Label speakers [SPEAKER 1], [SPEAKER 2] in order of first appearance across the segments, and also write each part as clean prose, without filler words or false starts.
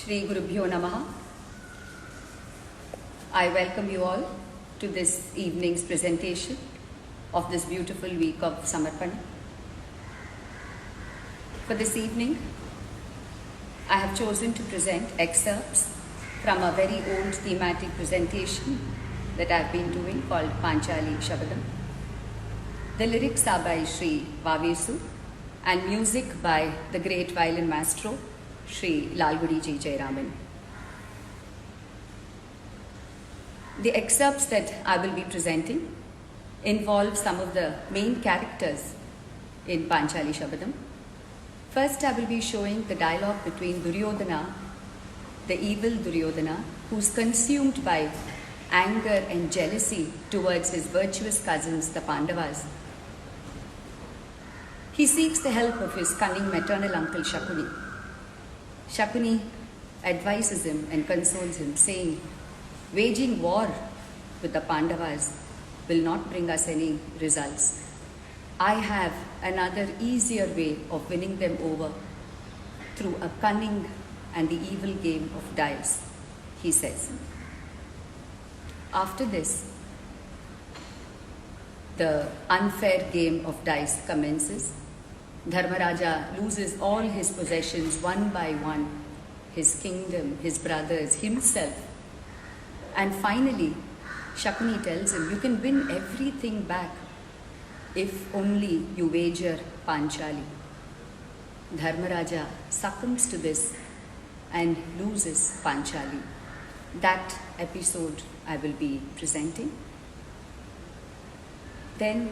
[SPEAKER 1] Shri Gurubhyo Namaha. I welcome you all to this evening's presentation of this beautiful week of Samarpana. For this evening, I have chosen to present excerpts from a very old thematic presentation that I have been doing called Panchali Shabadam. The lyrics are by Sri Vavesu and music by the great violin maestro Sri Lalgudi Ji Jayaraman. The excerpts that I will be presenting involve some of the main characters in Panchali Shabadam. First, I will be showing the dialogue between Duryodhana, the evil Duryodhana, who is consumed by anger and jealousy towards his virtuous cousins, the Pandavas. He seeks the help of his cunning maternal uncle Shakuni. Shakuni advises him and consoles him, saying, "Waging war with the Pandavas will not bring us any results. I have another easier way of winning them over through a cunning and the evil game of dice," he says. After this, the unfair game of dice commences. Dharmaraja loses all his possessions one by one, his kingdom, his brothers, himself. And finally, Shakuni tells him, "You can win everything back if only you wager Panchali." Dharmaraja succumbs to this and loses Panchali. That episode I will be presenting. Then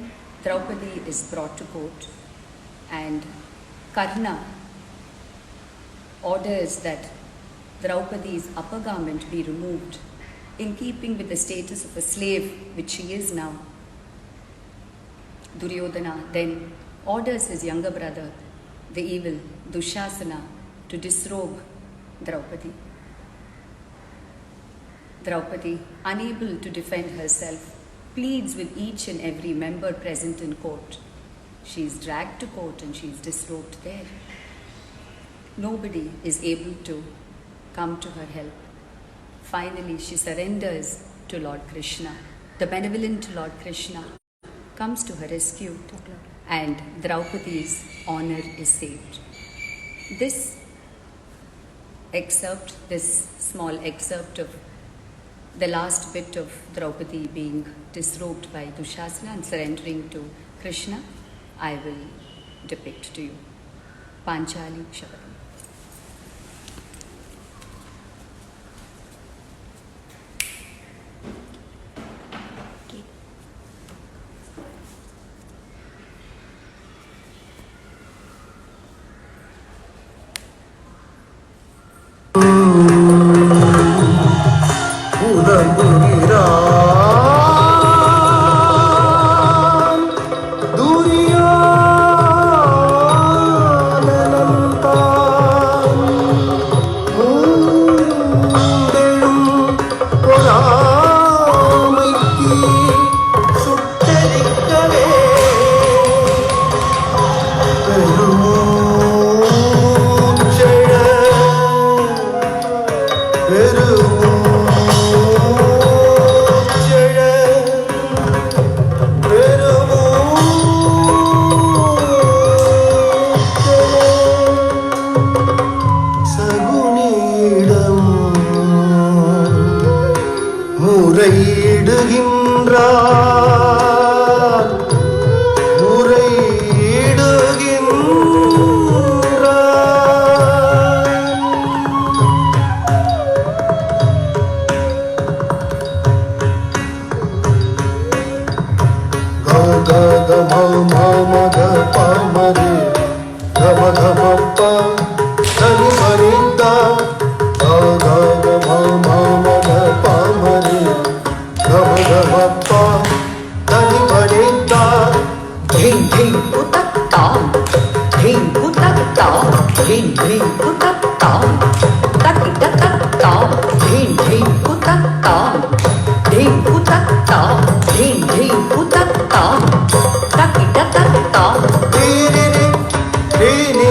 [SPEAKER 1] Draupadi is brought to court and Karna orders that Draupadi's upper garment be removed in keeping with the status of a slave which she is now. Duryodhana then orders his younger brother, the evil Dushasana, to disrobe Draupadi. Draupadi, unable to defend herself, pleads with each and every member present in court. She is dragged to court and she is disrobed there. Nobody is able to come to her help. Finally, she surrenders to Lord Krishna. The benevolent Lord Krishna comes to her rescue and Draupadi's honor is saved. This small excerpt of the last bit of Draupadi being disrobed by Dushasana and surrendering to Krishna, I will depict to you. Panchali Shabadam.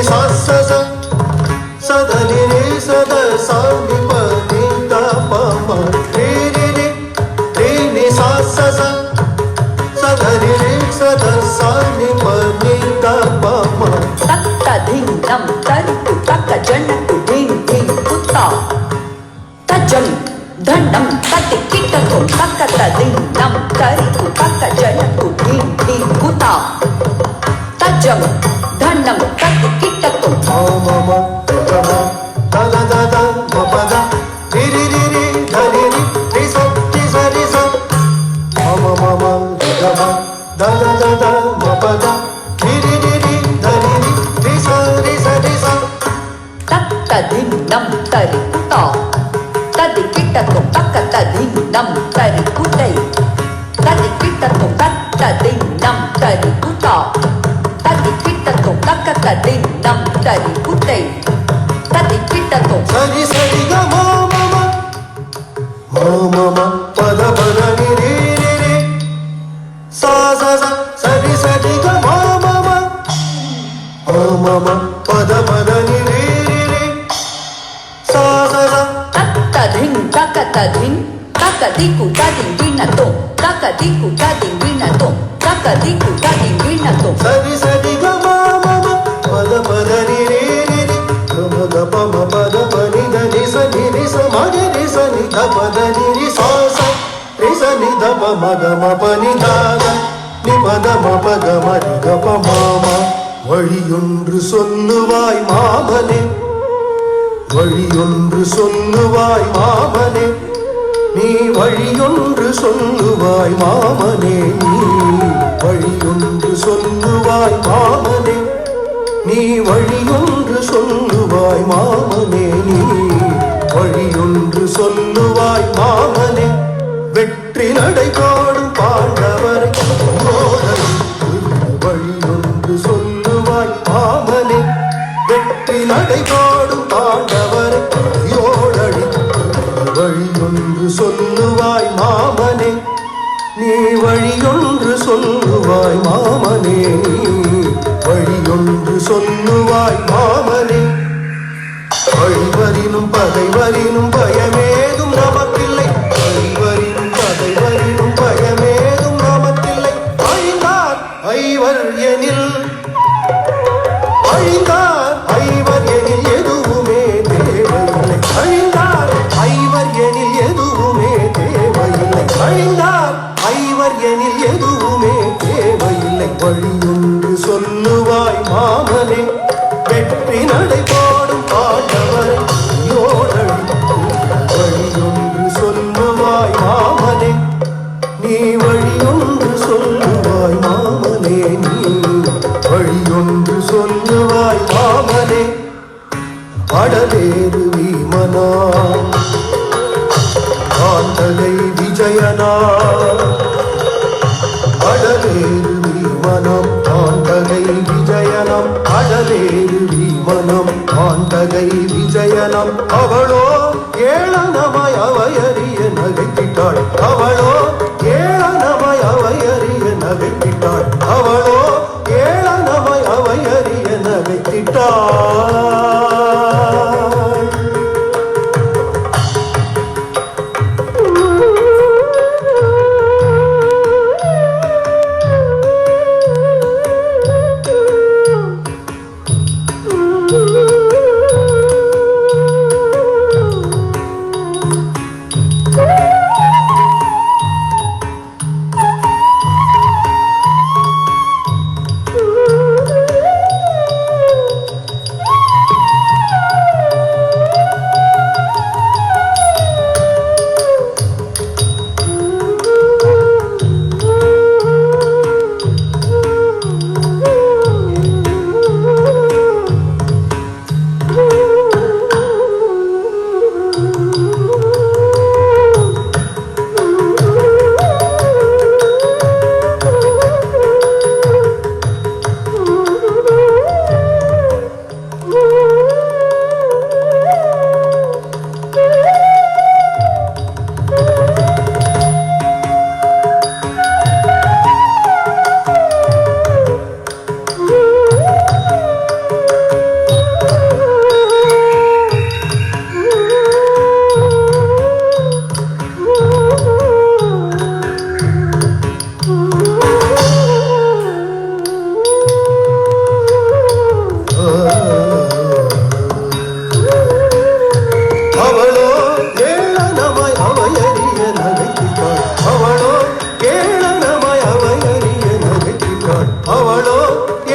[SPEAKER 2] sa sa sa sa da ni ni sa da sa sani pani da pa ma.
[SPEAKER 1] Takka ding dam tariku takka janaku ding ding kutta. Tajam dhandam tati kittakum takka ding dam tariku takka janaku ding ding kutta. Tajam dhandam tati kittakum.
[SPEAKER 2] Ma ma ma da ma da da da da ma pa da ri ri ri ri da ri ri ri sa ri sa ri sa. Ma ma ma ma da ma da da da da ma pa da ri ri ri ri da ri ri ri sa ri sa ri sa.
[SPEAKER 1] Takka ding dam tarikutta. Tadi kittakum takka ding dam tarikutai. Tadi kittakum takka ding dam tarikutta. Tadi kittakum takka ding dam tarikutai. Tadi kittakum.
[SPEAKER 2] Sari sari ga ma ma ma ma ma ma pa da pa da ni ri ri ri sa sa sa sari sari ga ma ma ma ma ma ma pa da ni ri ri ri sa sa sa.
[SPEAKER 1] Takka ding takka diku tading dinatum. Takka diku tading dinatum. Takka diku tading dinatum.
[SPEAKER 2] Sari sari ga ma ma ma pa da ni ri ri ri ma da pa ma pa da pa ni da ni sa ma ni ri sa ni da pa da ni ri sa sa ri sa ni da pa ma ga ma pa ni da da ni pa da ma pa ga ma ri ga pa ma ma. வழியொன்று சொல்லுவாய் மாமனே, வழியொன்று சொல்லுவாய் மாமனே, நீ வழியொன்று சொல்லுவாய் மாமனே, நீ வழியொன்று சொல்லுவாய் மாமனே, நீ வழியொன்று சொல்லுவாய் மாமனே, நீ வழியொன்று சொல்லுவாய் மாமனே. வெற்றி நடை போடும் பாண்டவரை வழியொன்று சொல்லுவாய் மாமனே, வெற்றி நடை போடும் பாண்டவரை யோழடி வழியொன்று சொல்லுவாய் மாமனே, நீ வழியொன்று சொல்லுவாய் மாமனே, நீ வழியொன்று சொல்லுவாய் மாமனே. வழிவரினும் பகைவரினும் பயமேதும் நமக்கில்லை, வழிவரினும் பகைவரினும் பயமேதும் நமக்கில்லை. அழிந்தார் ஐவர் எனில், அழிந்தார் ஐவர் எனில் எதுவுமே தேவையில்லை, அழிந்தார் ஐவர் எனில் எதுவுமே தேவையில்லை, அழிந்தார் ஐவர் எனில் எதுவுமே தேவையில்லை. வழியொன்று சொல்லுவாய் மாமனே, வெற்றி நடை போடும் பாண்டவரை யோழடி வழியொன்று சொல்லுவாய் மாமனே, நீ வழியொன்று சொல்லுவாய் மாமனே, நீ வழியொன்று சொல்லுவாய் மாமனே. அடலேறு வீமனா ஆண்டகை விஜயனா, அடலேறு வீமனம் ஆண்டகை விஜயனம், அடலேறு வீமனம் ஆண்டகை விஜயனம். அவளோ ஏளனமாய் அவையறிய நகைத்திட்டாள், அவளோ ஏளனமாய் அவையறிய நகைத்திட்டாள், அவளோ ஏளனமாய் அவையறிய நகைத்திட்டாள். அவளோ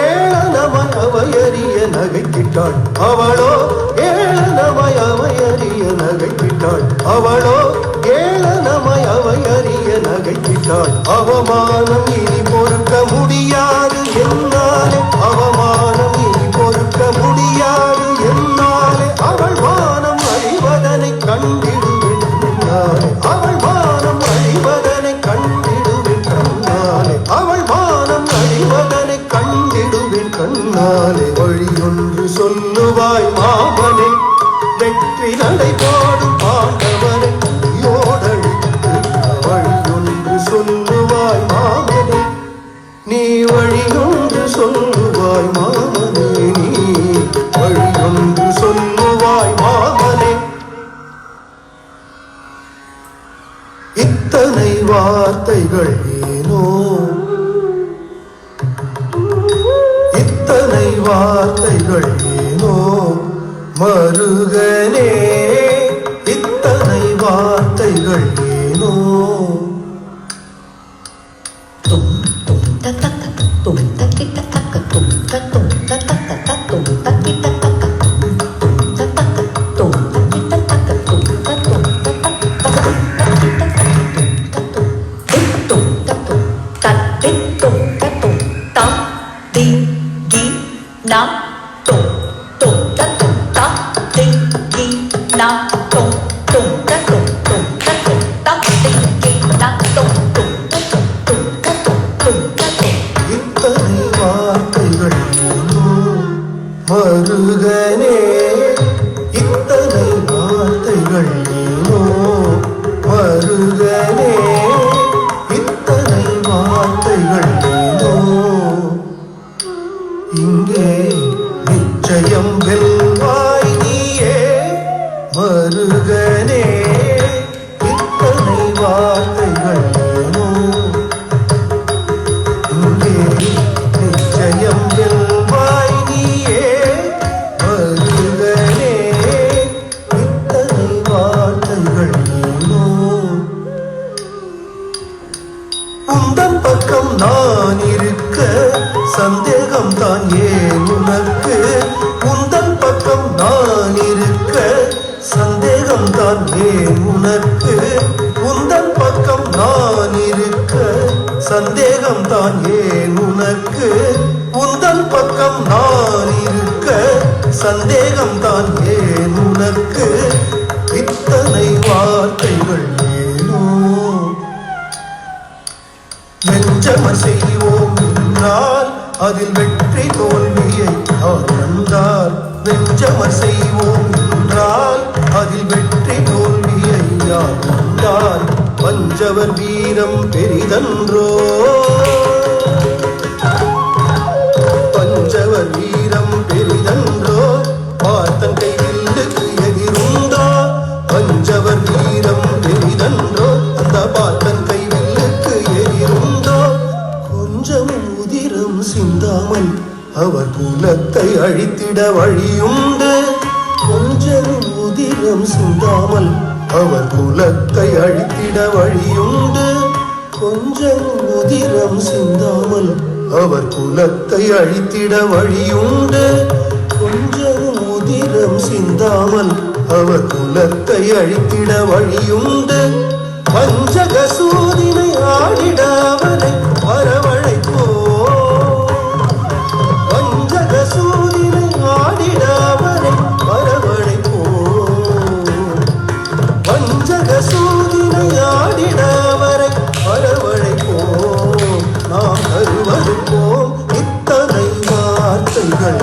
[SPEAKER 2] ஏளனமாய் அவையறிய நகைத்திட்டாள் அவளோ ஏளனமாய் அவையறிய நகைத்திட்டாள் அவளோ ஏளனமாய் அவையறிய நகைத்திட்டாள் அவமானம் இனி பொறுக்க முடியாது என்னாலே அவமானம் இனி பொறுக்க முடியாது என்னாலே அவள் வானம் அழிவதனை கண்டிடுவேன் என்னாலே அவள் வானம் அழிவதனை கண்டிடுவேன் கண்ணாலே அவள் வானம் அழிவதனை கண்டிடுவேன் கண்ணாலே வழியொன்று சொல்லுவாய் மாமனே வெற்றி நடை போடும் பாண்டவனை யோடழித்து வழியொன்று சொல்லுவாய் மாமனே நீ வழியொன்று சொல்லுவாய் மாமனே நீ வழியொன்று சொல்லுவாய் மாமனே இத்தனை வார்த்தைகள் ஏனோ இத்தனை வார்த்தைகள் ஏனோ மருகனே இத்தனை வார்த்தைகள் ஏனோ இத்தனை வார்த்தைகள் ஏனோ மருகனே இத்தனை வார்த்தைகள் ஏனோ மருகனே இத்தனை வார்த்தைகள் ஏனோ இங்கே நிச்சயம் வெல்வாய் நீயே மருகனே இத்தனை வார்த்தைகள் ஏனோ இங்கே நிச்சயம் வெல்வாய் நீயே மருகனே இத்தனை வார்த்தைகள் ஏனோ உந்தன் பக்கம் நான் இருக்க சந்தேகம் தான் ஏன் உனக்கு உந்தன் பக்கம் நான் இருக்க சந்தேகம் தான் ஏன் உனக்கு உந்தன் பக்கம் நான் இருக்க சந்தேகம் தான் ஏன் உனக்கு உந்தன் பக்கம் நான் இருக்க சந்தேகம் தான் ஏன் உனக்கு இத்தனை வார்த்தைகள் ஏனோ வெஞ்சம செய்வோம் என்றால் அதில் வெற்றி தோல்வியை யார் கண்டார் வெஞ்சம செய்வோம் என்றால் அதில் வெற்றி தோல்வியை யார் கண்டார் வஞ்சவர் வீரம் பெரிதன்றோ பஞ்சவர் வீரம் பெரிதன்றோ பார்த்தன் கைவில்லுக்கு எதிருண்டோ பஞ்சவர் வீரம் பெரிதன்றோ அந்த பார்த்தன் கைவில்லுக்கு எதிருண்டோ கொஞ்சமும் உதிரம் சிந்தாமல் அவர் குலத்தை அழித்திட வழியுண்டு கொஞ்சமும் உதிரம் சிந்தாமல் அவர் குலத்தை அழித்திட வழியுண்டு கொஞ்சம் உதிரம் சிந்தாமல் அவர் குலத்தை அழித்திட வழியுண்டு கொஞ்சம் உதிரம் சிந்தாமல் அவர் குலத்தை அழித்திட வழியுண்டு பஞ்சக சூதினை ஆடிட அவரை வரவழைப்போ பஞ்சக சூதினை ஆடிட அவரை வரவழைப்போ பஞ்சக சூதினை ஆடிட அவரை வரவழைப்போம் நாம் கருவறுப்போம் இத்தனை வார்த்தைகள்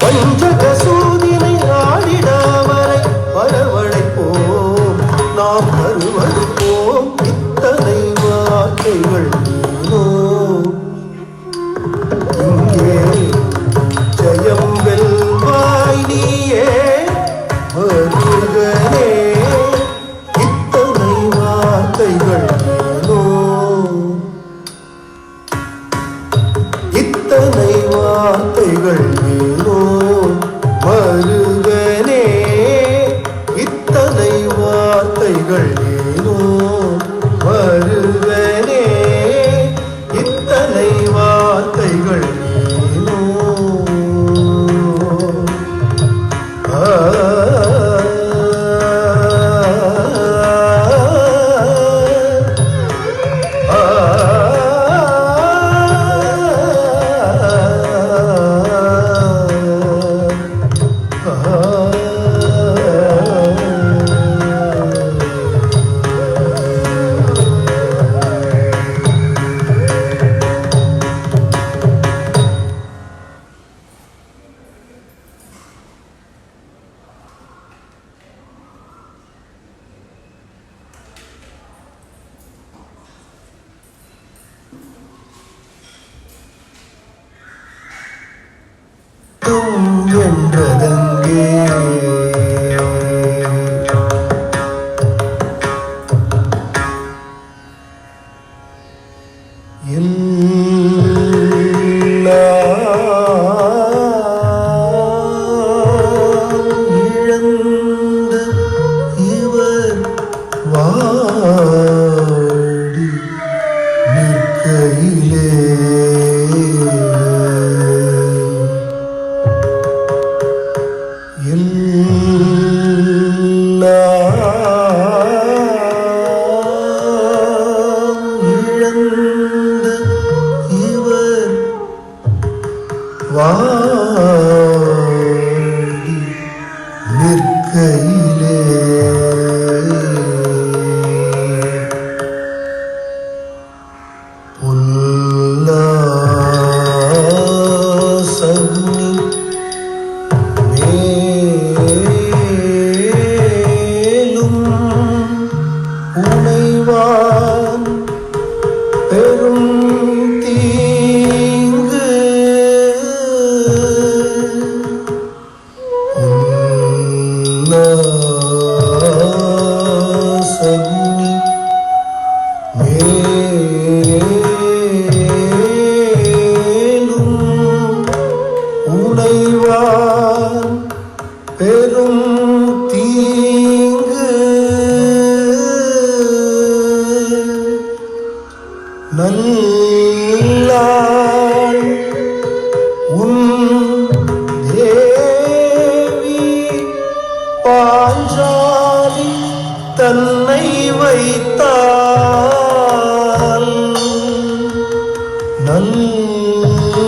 [SPEAKER 2] பஞ்சக சூதினை ஆடிட அவரை வரவழைப்போம் நாம் கருவறுப்போம் இத்தனை வார்த்தைகள் இங்கே ஜெயம் வெல்வாய் நீயே மருகனே இத்தனை வார்த்தைகள் ஏனோ இத்தனை வார்த்தைகள் ஏனோ மருகனே இத்தனை வார்த்தைகள் ஏனோ மருகனே மட்டும் என்றதங்கே இழந்து இவர் வாடி நிற்கையிலே இழந்து இவர் வாடி நிற்கையிலே உல்லாசன்னி மேலும் உனைவான் பெரும் தீங்கு உல்லாசன்னி மேலும் உனைவான் பெரும் தீங்கு நல்லாள் உன் தேவி பாஞ்சாலி தன்னை வைத்தாள்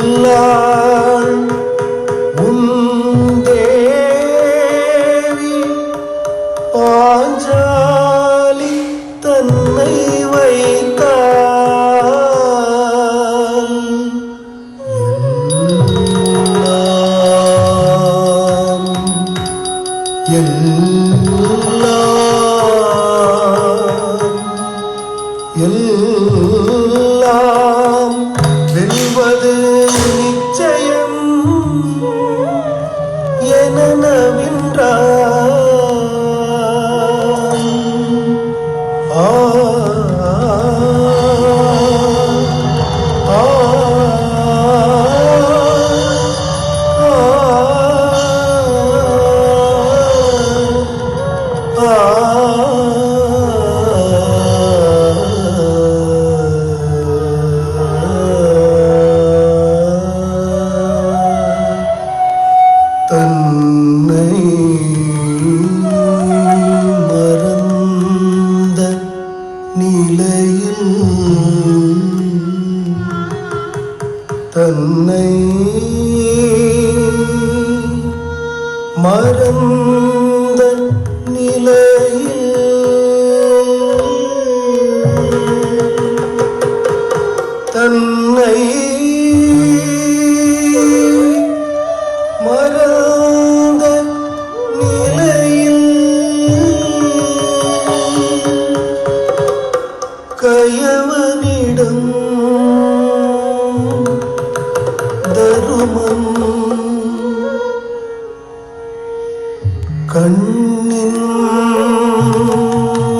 [SPEAKER 2] நல்லாள் உன் தேவி பாஞ்சாலி தன்னை வைத்தாள் எல்லாம் வெல்வது நிச்சயம் என நவின்றான் ஆ ஆ தன்னை மறந்த நிலையில் தன்னை மறந்த நிலையில் தன்னை மறந்த நிலையில் கயவனிடம் தருமன் கண்ணின்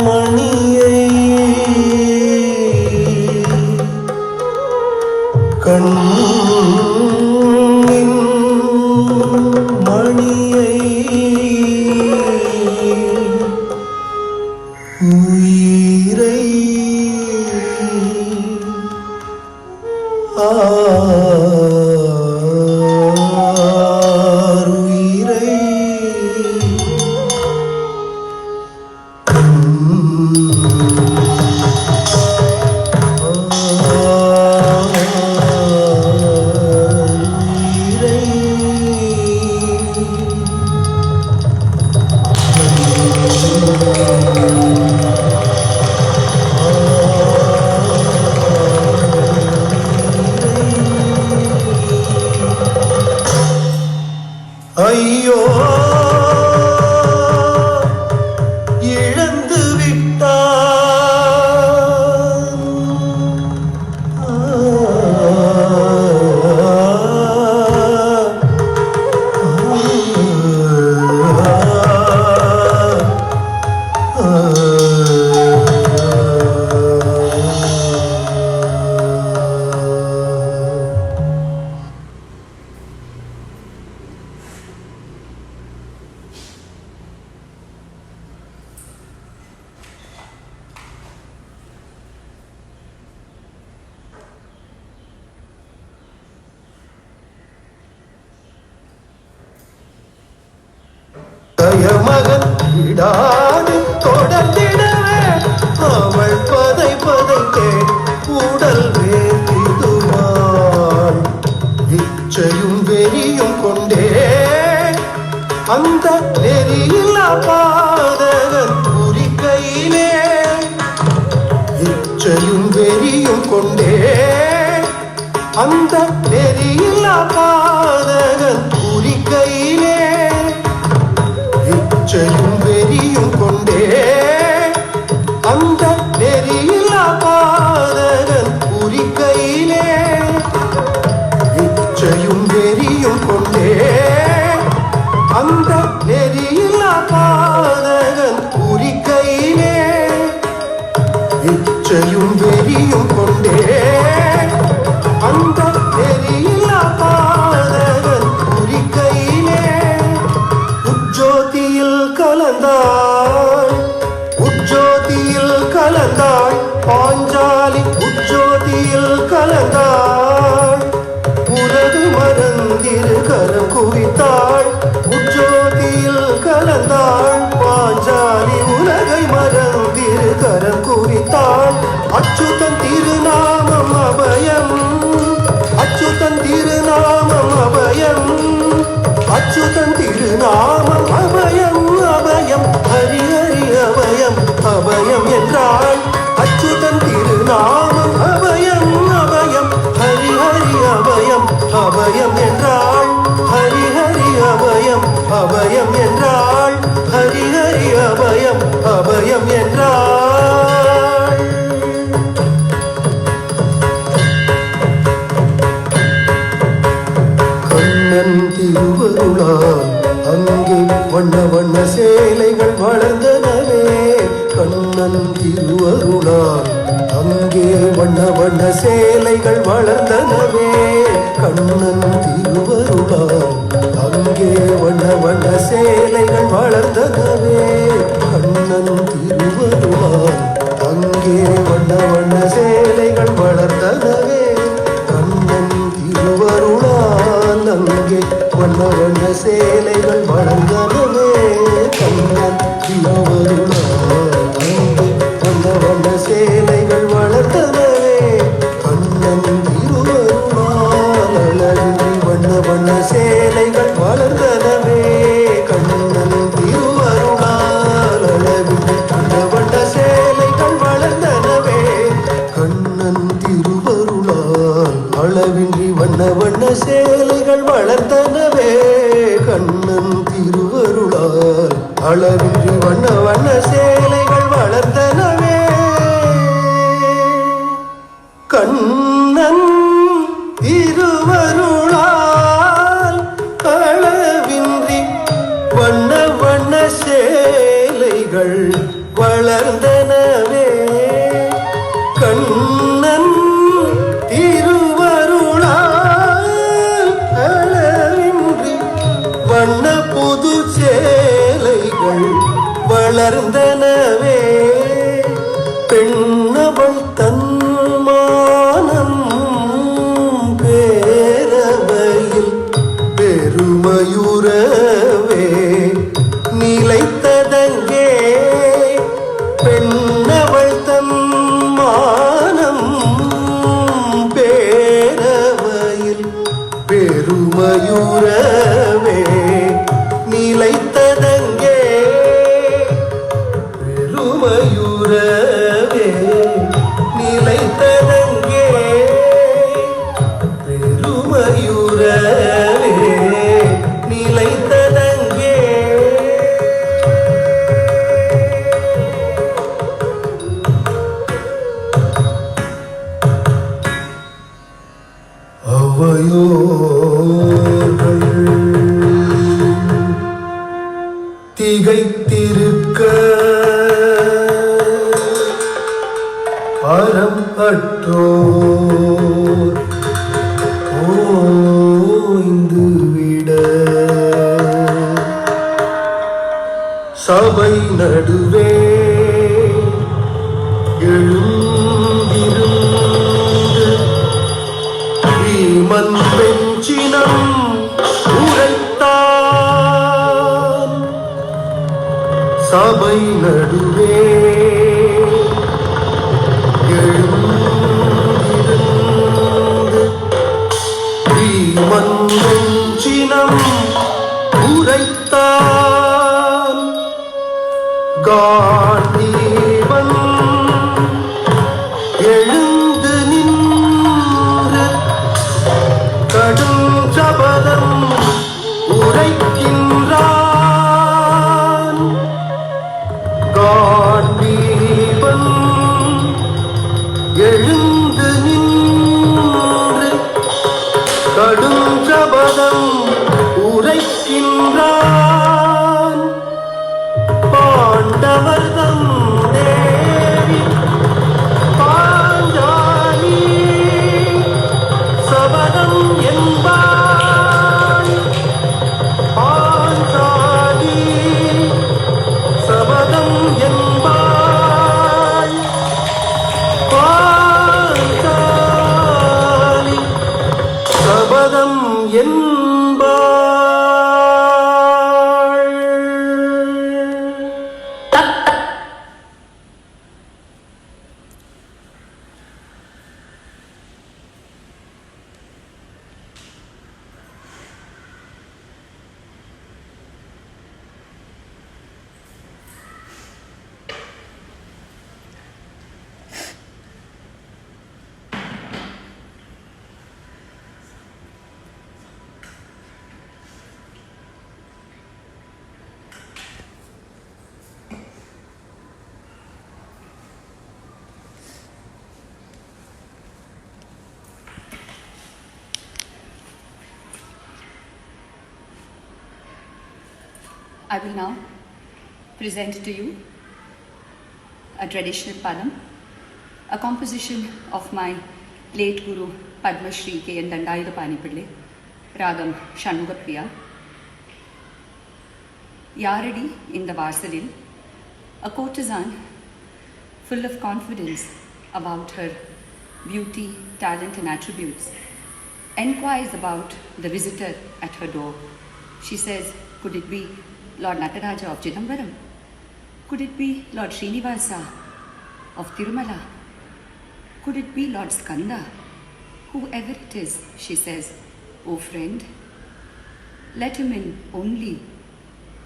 [SPEAKER 2] மணியை கண்ணின் மணியை உயிரை ஆருயிரை மகன் விடாது தொடர்ந்திடவே அவள் பதை பதைத்தே உடல் வேண்டிடுவாள். இச்சையும் வெறியும் கொண்டே அந்த நெறியில்லா பாதகன் குறிக்கையிலே, இச்சையும் வெறியும் கொண்டே அந்த நெறியில்லா பாதகன் குறிக்கையிலே, இச்சையும் வெறியும் கொண்டே அந்த நெறியில்லா பாதகன் குறிக்கையிலே, இச்சையும் வெறியும் கொண்டே அந்த நெறியில்லா பாதகன் குறிக்கையிலே, இச்சையும் வெறியும் கொண்டே அந்த நெறியில்லா பாதகன் குறிக்கையிலே. உஜ்ஜோதியில் கலந்தாள், உஜ்ஜோதியில் கலந்தாள் பாஞ்சாலி, உஜ்ஜோதியில் கலந்தாள் உலகு மறந்திரு கரம் குவித்தாள். உஜ்ஜோதியில் கலந்தாள் பாஞ்சாலி உலகை மறந்திரு கரம் குவித்தாள். அச்சுதன் திருநாமம் அபயம், அச்சுதன் திருநாமம் அபயம், அச்சுதன் திருநாமம் அபயம் அபயம், ஹரி ஹரி அபயம் அபயம் என்றாள். அச்சுதன் திருநாமம் அபயம் அபயம், ஹரி ஹரி அபயம் அபயம் என்றாள். ஹரி ஹரி அபயம் அபயம் என்றாள். ஹரி ஹரி அபயம் அபயம் என்றாள். கண்ணன் திருவருளால் அங்கே வண்ண வண்ண சேலைகள் வளர்ந்தனவே. கண்ணன் திருவருளால் அங்கே வண்ண வண்ண சேலைகள் வளர்ந்தனவே. கண்ணன் திருவருளால் அங்கே வண்ண வண்ண சேலைகள் வளர்ந்தனவே. கண்ணன் திருவருளால் அங்கே வண்ண வண்ண சேலைகள் வளர்ந்தனவே. கண்ணன் திருவருளால் அங்கே வண்ண வண்ண சேலைகள் வளர்ந்தனவே. கண்ணன் திருவருளால் அங்கே வண்ண வண்ண சேலைகள் வளர்ந்தனவே. கண்ணன் திருவருளால் அழகின்றி வண்ண வண்ண சேலைகள் வளர்ந்தனவே. கண்ணன் திருவருளால் அழகின்றி வண்ண வண்ண சேலைகள் வளர்ந்தனவே. கண்ணன் திருவருளால் அளவின்றி வண்ண வண்ண சேலைகள் வளர்ந்தனவே. கண்ணன் திருவருளால் அளவின்றி வண்ண வண்ண சேலைகள் வளர்ந்தனவே. கண்ணன் திருவருளால் அளவின்றி வண்ண வண்ண சேலைகள் வளர்ந்தனவே. கண்ணன் திருவருளால் அளவின்றி வண்ண புது சேலைகள் வளர்ந்தனவே. பெண்ணவள் தன்மானம் பேரவையில் பெருமயுறவே நிலைத்ததங்கே. பெண்ணவள் தன்மானம் பேரவையில் பெருமயுறவே நிலைத்ததங்கே. பெருமயுறவே நிலைத்ததங்கே. பெருமயுறவே நிலைத்ததங்கே. அவையோர்கள் திகைத்திருக்க அறம் அற்றோர் ஓய்ந்து விட சபை நடுவே எழுந்திருந்து ஸ்ரீமன் பெஞ்சினம் உரைத்தான். சபை நடுவே எழுந்திருந்து தீமன்றெஞ்சினம் உரைத்தான் காண்டீவன் எழுந்து நின்று கடும் சபதம் உரைக்கின்றான் காண்டீவன் எழுந்து நின்று கடும் சபதம் உரைக்கின்றான் பாண்டவர்தம் தேவி Panchali Sabatham என்பாய் Panchali Sabatham என்பாய் Panchali Sabatham என்பாய்.
[SPEAKER 1] I will now present to you a traditional padam, a composition of my late Guru Padma Shri K.N. Dandayudapani Pillai, Ragam Shanmugapriya. Yaradi in the Varsadil, a courtesan full of confidence about her beauty, talent and attributes, enquires about the visitor at her door. She says, could it be Lord Nataraja of Chidambaram? Could it be Lord Srinivasa of Tirumala? Could it be Lord Skanda? Whoever it is, she says, O friend, let him in only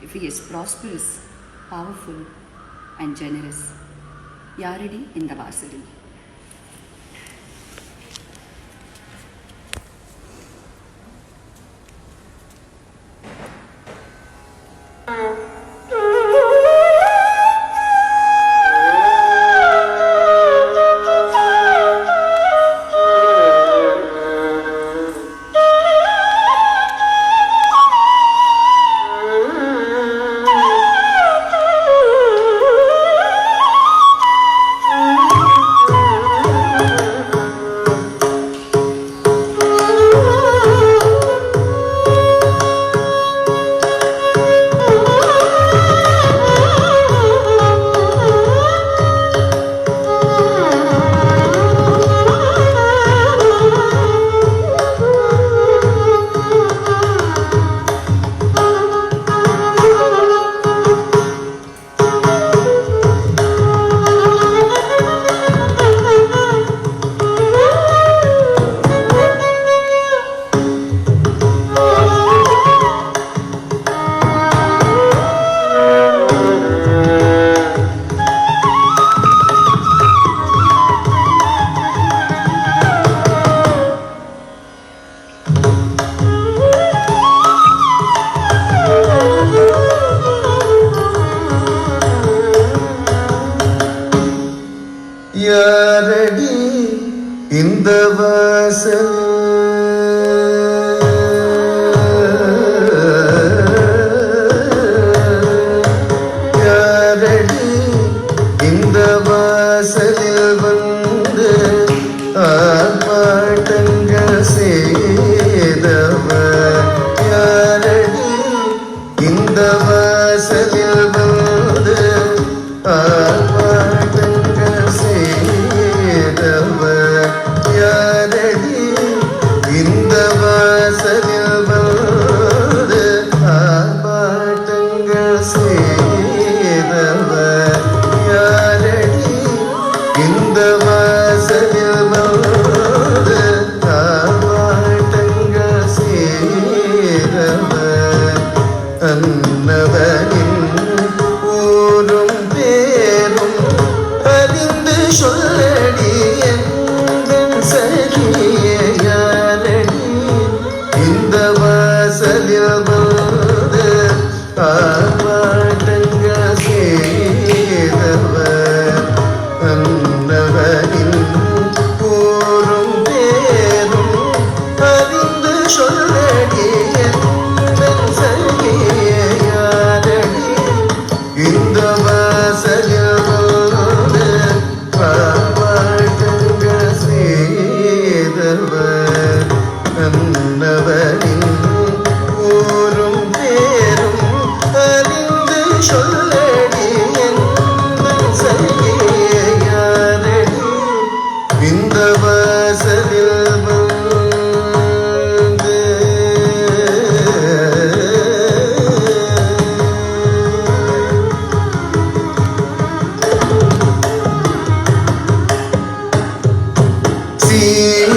[SPEAKER 1] if he is prosperous, powerful and generous. Yaradi in the Vasadi.
[SPEAKER 2] யாரடி இந்த வாசல் யாரடி இந்த வாசலில் வந்து ஆர்ப்பாட்டங்கள் செய்தவர் யாரடி இந்த வாசலில் வந்து ஆர்ப்பாட்டங்கள் செய்தவர் யாரடி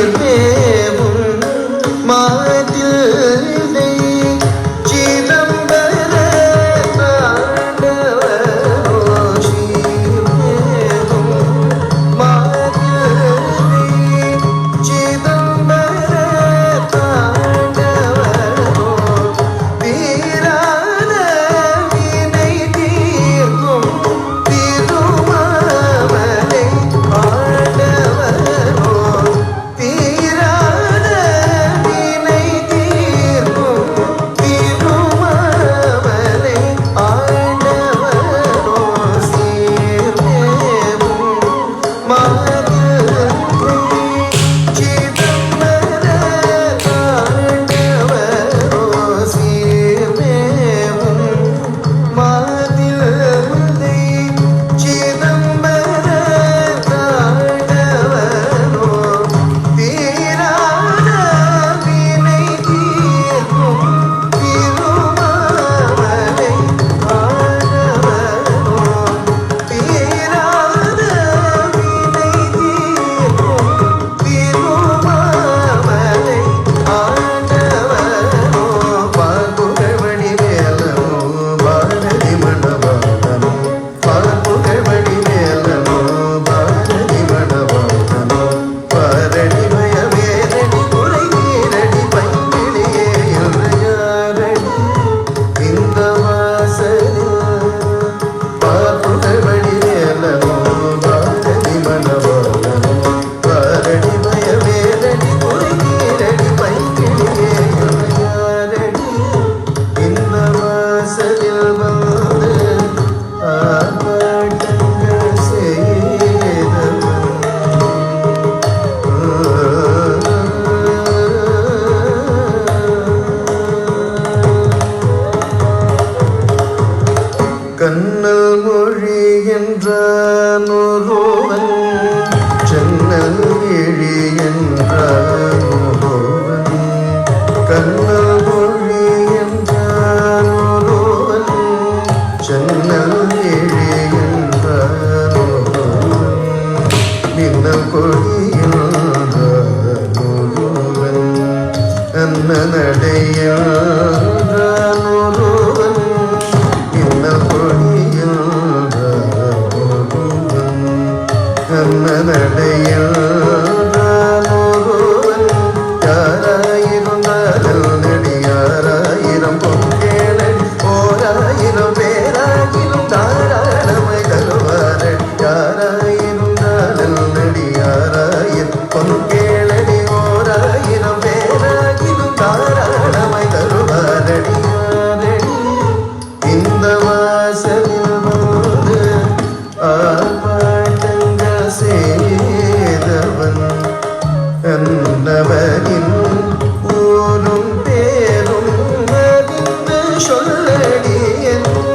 [SPEAKER 2] சீர்மேவும் மாதில்லை சிதம்பர தாண்டவரோ சீர்மேவும் மாதில்லை சிதம்பர தாண்டவரோ தீராத வினை தீர்க்கும் திருமாமலை ஆண்டவரோ தீராத வினை தீர்க்கும் திருமாமலை ஆண்டவரோ சீர்மேவும் மாதில்லை சிதம்பர தாண்டவரோ சீர்மேவும் மாதில்லை சிதம்பர தாண்டவரோ தீராத வினை தீர்க்கும் திருமாமலை ஆண்டவரோ தீராத வினை தீர்க்கும் திருமாமலை ஆண்டவரோ பார்ப்புகழ்வடி வேலனோ பாரதி மணவாளனோ பார்ப்புகழ்வடி வேலனோ பாரதி மணவாளனோ பாரடி மயவேரடி குறை நீரடி பங்கிலியே யாரடி இந்த வாசலில் பார்ப்புகழ்வடி வேலனோ பாரதி மணவாளனோ பாரடி மயவேரடி குறை நீரடி பங்கிலியே யாரடி இந்த வாசலில் வந்து ஆர்ப்பாட்டங்கள் செய்தவன் கண்ணல் மொழி என்றான் ஒருவன் சென்னல் விழி என்றான் ஒருவன் கண்ணல் மொழி என்றான் ஒருவன் சென்னல் விழி என்றான் ஒருவன் மின்னல் கொடி என்றான் ஒருவன் அன்னநடையான் ஒருவன் மின்னல் கொடி என்றான் ஒருவன் அன்னநடையான் ஒருவன் யாராயிருந்தால் நெடியாராயிரம் பொங்கேளன் ஓராயிரம் பேராகிலும் தாராளமாய் தருவாரன் யாராயிருந்தால் நெடியாராயிரம் பொங்கேளனி ஓராயிரம் பேராகிலும் தாராளமாய் தருவாரடி யாரடி இந்த வாசலில் வந்து ஆர்ப்பாட்டங்கள் செய்தவன் அன்னவனின் ஊரும் பேரும் அறிந்து சொல்லடி என்று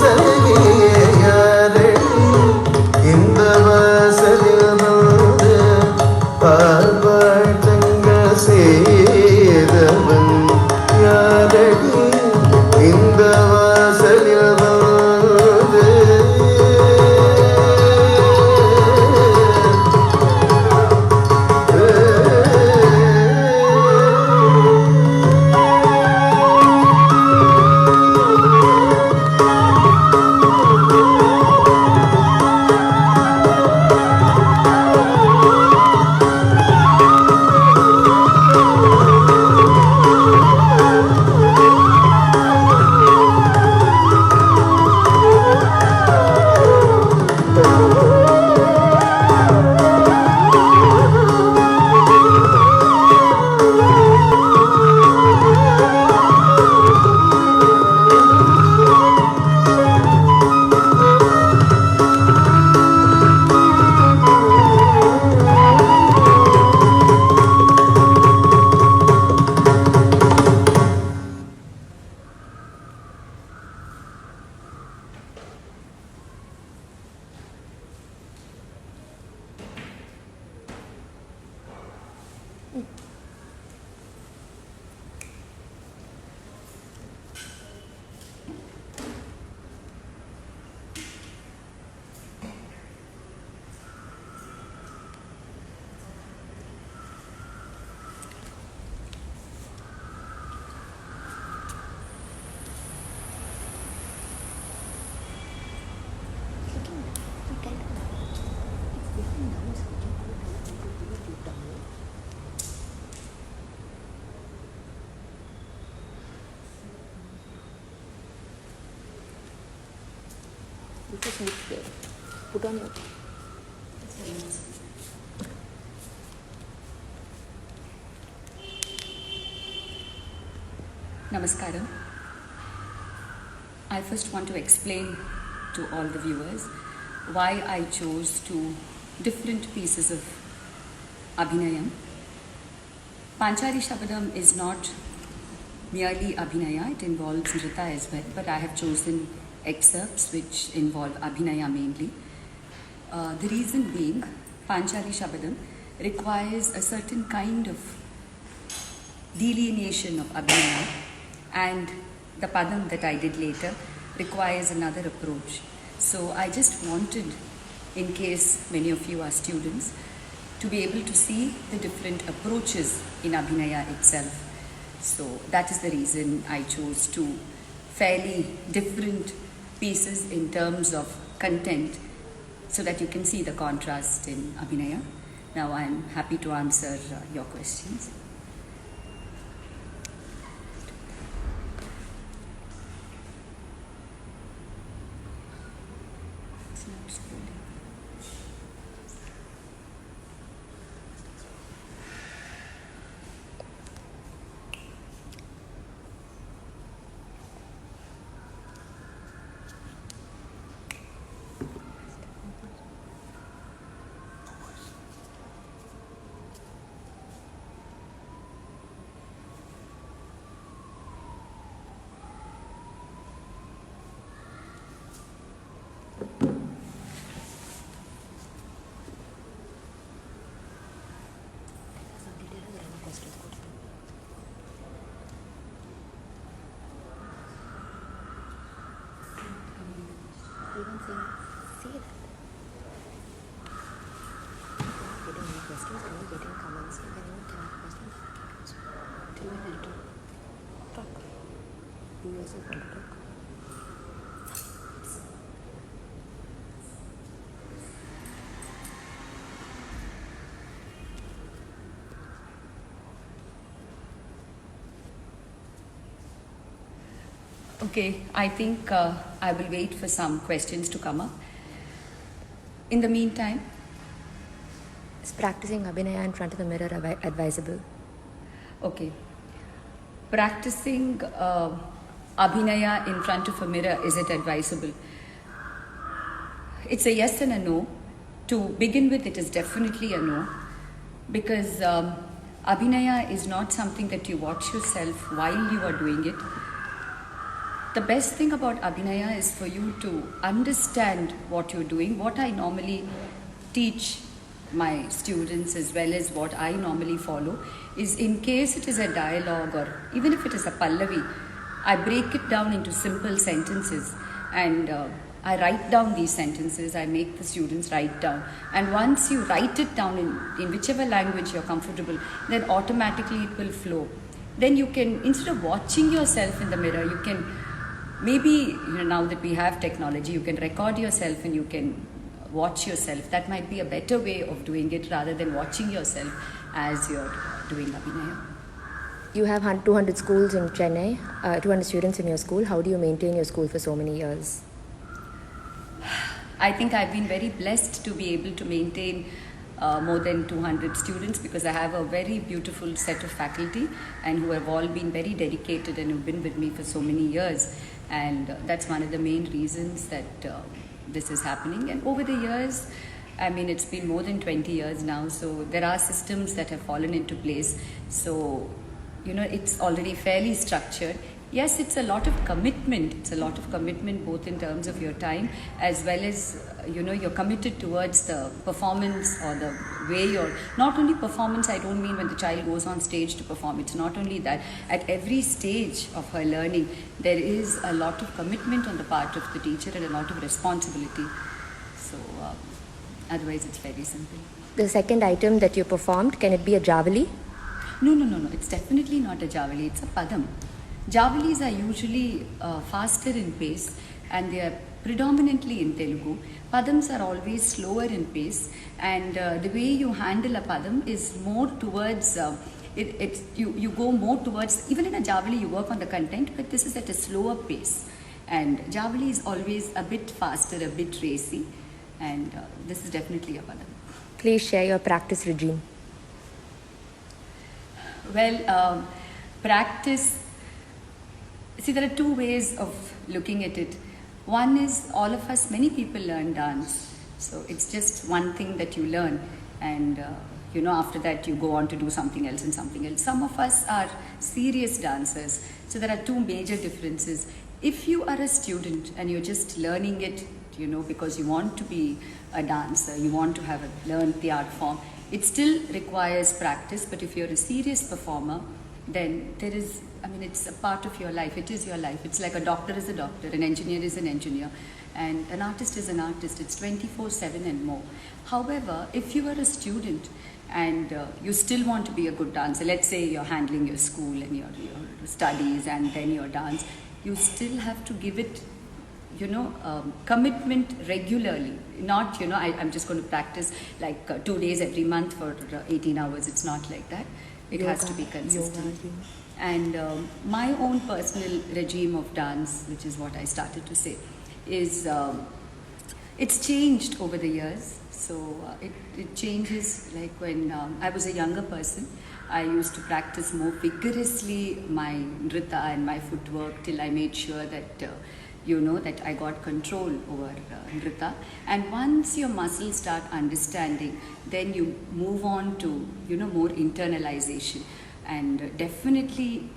[SPEAKER 2] சலுகையே யாரடி இந்த வாசலில் வந்து ஆர்ப்பாட்டங்கள் செய்தவன் யாரடி இந்த வாசலில் வந்து
[SPEAKER 3] Just look there. Put on your.
[SPEAKER 1] Namaskaram. I first want to explain to all the viewers why I chose two different pieces of Abhinayam. Panchali Shabadam is not merely Abhinaya, it involves Nrita as well, but I have chosen excerpts which involve Abhinaya mainly. The reason being, Panchali Shabadam requires a certain kind of delineation of Abhinaya, and the Padam that I did later requires another approach. So I just wanted, in case many of you are students, to be able to see the different approaches in Abhinaya itself. So that is the reason I chose two fairly different pieces in terms of content, so that you can see the contrast in Abhinaya. Now I am happy to answer your questions. It's not scrolling.
[SPEAKER 3] Even say that. You're not getting any questions, and you're getting comments, and then you can ask questions. Do you want to talk? You yourself want to talk?
[SPEAKER 1] Okay, I think I will wait for some questions to come up. In the meantime,
[SPEAKER 3] Is practicing Abhinaya in front of the mirror advisable?
[SPEAKER 1] okay, practicing Abhinaya in front of a mirror, is it advisable? It's a yes and a no. To begin with, it is definitely a no, because Abhinaya is not something that you watch yourself while you are doing it. The best thing about Abhinaya is for you to understand what you're doing. What I normally teach my students, as well as what I normally follow, is in case it is a dialogue or even if it is a Pallavi, I break it down into simple sentences, and I write down these sentences. I make the students write down, and once you write it down in whichever language you're comfortable, then automatically it will flow. Then you can, instead of watching yourself in the mirror, you can maybe, now that we have technology, you can record yourself and you can watch yourself. That might be a better way of doing it, rather than watching yourself as you're doing Abhinaya.
[SPEAKER 3] You have 200 schools in Chennai, 200 students in your school. How do you maintain your school for so many years?
[SPEAKER 1] I think I've been very blessed to be able to maintain more than 200 students, because I have a very beautiful set of faculty, and who have all been very dedicated and who've been with me for so many years. And that's one of the main reasons that this is happening. And over the years, I mean, it's been more than 20 years now, so there are systems that have fallen into place. So, it's already fairly structured. Yes, it's a lot of commitment. It's a lot of commitment, both in terms of your time, as well as, you're committed towards the performance, or the way you're, not only performance, I don't mean when the child goes on stage to perform. It's not only that. At every stage of her learning, there is a lot of commitment on the part of the teacher and a lot of responsibility. So, otherwise it's very simple.
[SPEAKER 3] The second item that you performed, can it be a Javali?
[SPEAKER 1] No. It's definitely not a Javali. It's a Padam. Javalis are usually faster in pace, and they are predominantly in Telugu. Padams are always slower in pace, and the way you handle a Padam is more towards, you go more towards, even in a Javali you work on the content, but this is at a slower pace. And Javali is always a bit faster, a bit racy, and this is definitely a Padam.
[SPEAKER 3] Please share your practice regime.
[SPEAKER 1] Well, practice, see, there are two ways of looking at it. One is all of us, many people learn dance. So it's just one thing that you learn, and after that you go on to do something else and something else. Some of us are serious dancers. So there are two major differences. If you are a student and you're just learning it, because you want to be a dancer, you want to learn the art form, it still requires practice. But if you're a serious performer, then it's a part of your life. It is your life. It's like a doctor is a doctor, an engineer is an engineer, and an artist is an artist. It's 24/7 and more. However, if you are a student and you still want to be a good dancer, let's say you're handling your school and your studies and then your dance, you still have to give it commitment regularly. Not, I'm just going to practice like 2 days every month for 18 hours. It's not like that. It has to be consistent. And my own personal regime of dance, which is what I started to say, is it's changed over the years. So it changes. Like when I was a younger person, I used to practice more vigorously my nrita and my footwork till I made sure that that I got control over nrita. And once your muscles start understanding, then you move on to more internalization, and definitely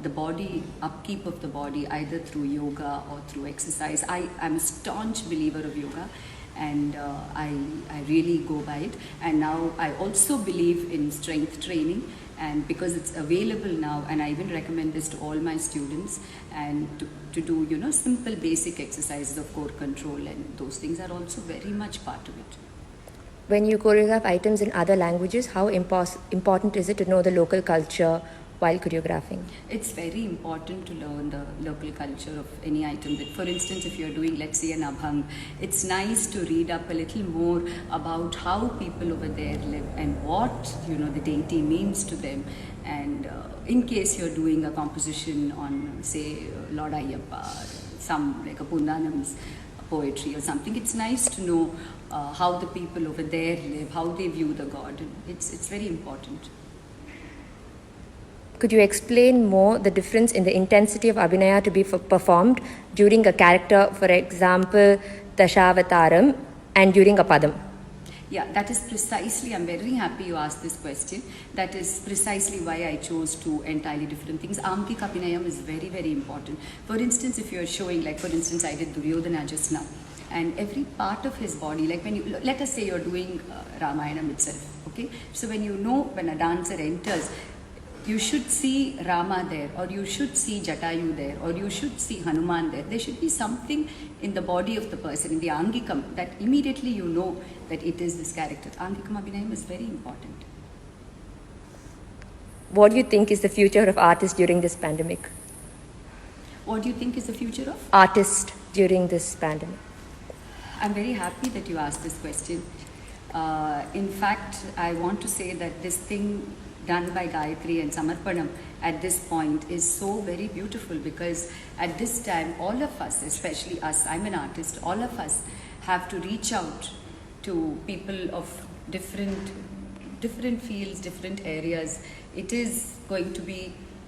[SPEAKER 1] the body, upkeep of the body, either through yoga or through exercise. I am a staunch believer of yoga, and I really go by it. And now I also believe in strength training, and because it's available now, and I even recommend this to all my students, and to do simple basic exercises of core control, and those things are also very much part of it.
[SPEAKER 3] When you choreograph items in other languages, how important is it to know the local culture while choreographing?
[SPEAKER 1] It's very important to learn the local culture of any item. That, for instance, if you're doing, let's say, an abhang, it's nice to read up a little more about how people over there live and what the deity means to them. And in case you're doing a composition on, say, Lord Ayyappa, some like a Pundanam's poetry or something, it's nice to know how the people over there live, how they view the god. It's very important.
[SPEAKER 3] Could you explain more the difference in the intensity of Abhinaya to be performed during a character, for example, Dashavataram, and during a Padam?
[SPEAKER 1] Yeah, that is precisely, I'm very happy you asked this question. That is precisely why I chose two entirely different things. Angika Abhinayam is very, very important. For instance, if you're showing, like for instance, I did Duryodhana just now, and every part of his body, like when you, let us say you're doing Ramayanam itself, okay? So when a dancer enters, you should see Rama there, or you should see Jatayu there, or you should see Hanuman there. There should be something in the body of the person, in the Angikam, that immediately you know that it is this character. Angikam Abhinayam is very important.
[SPEAKER 3] What do you think is the future of artists during this pandemic?
[SPEAKER 1] What do you think is the future of?
[SPEAKER 3] Artists during this pandemic.
[SPEAKER 1] I'm very happy that you asked this question. In fact, I want to say that this thing done by Gayatri and Samarpanam at this point is so very beautiful, because at this time, all of us, especially us, I'm an artist, all of us have to reach out to people of different fields, different areas. It is going to be